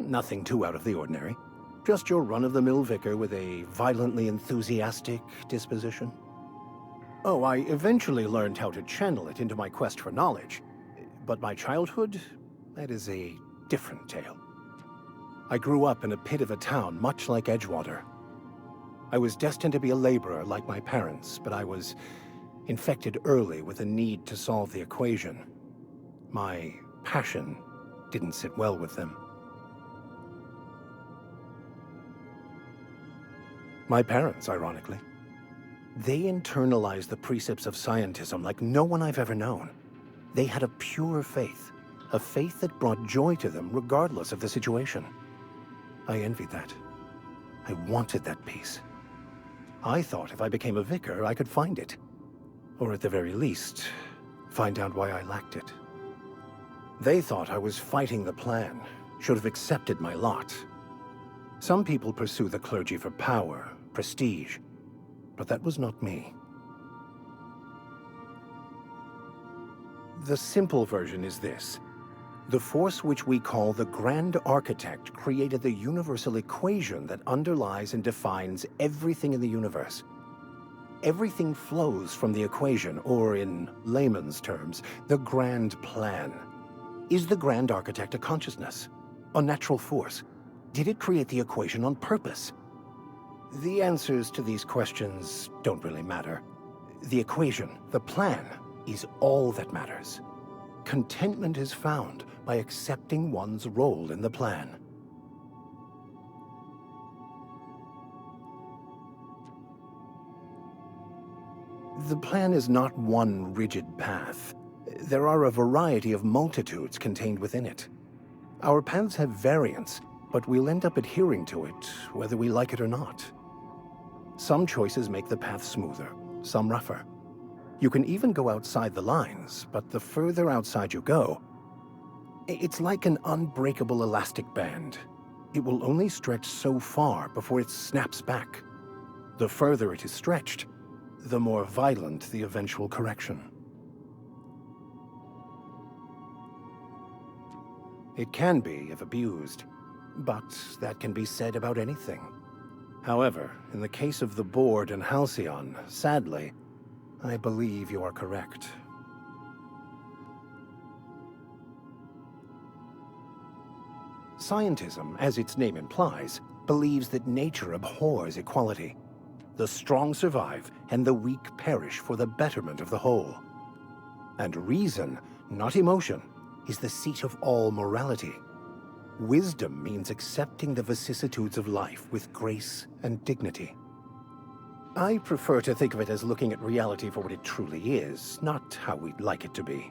Nothing too out of the ordinary. Just your run-of-the-mill vicar with a violently enthusiastic disposition. Oh, I eventually learned how to channel it into my quest for knowledge. But my childhood, that is a different tale. I grew up in a pit of a town much like Edgewater. I was destined to be a laborer like my parents, but I was infected early with a need to solve the equation. My passion didn't sit well with them. My parents, ironically. They internalized the precepts of scientism like no one I've ever known. They had a pure faith, a faith that brought joy to them regardless of the situation. I envied that. I wanted that peace. I thought if I became a vicar, I could find it. Or at the very least, find out why I lacked it. They thought I was fighting the plan, should have accepted my lot. Some people pursue the clergy for power, prestige, but that was not me. The simple version is this. The force which we call the Grand Architect created the universal equation that underlies and defines everything in the universe. Everything flows from the equation, or in layman's terms, the grand plan. Is the Grand Architect a consciousness? A natural force? Did it create the equation on purpose? The answers to these questions don't really matter. The equation, the plan, is all that matters. Contentment is found by accepting one's role in the plan. The plan is not one rigid path. There are a variety of multitudes contained within it. Our paths have variance, but we'll end up adhering to it, whether we like it or not. Some choices make the path smoother, some rougher. You can even go outside the lines, but the further outside you go, it's like an unbreakable elastic band. It will only stretch so far before it snaps back. The further it is stretched, the more violent the eventual correction. It can be if abused, but that can be said about anything. However, in the case of the Board and Halcyon, sadly, I believe you are correct. Scientism, as its name implies, believes that nature abhors equality. The strong survive, and the weak perish for the betterment of the whole. And reason, not emotion, is the seat of all morality. Wisdom means accepting the vicissitudes of life with grace and dignity. I prefer to think of it as looking at reality for what it truly is, not how we'd like it to be.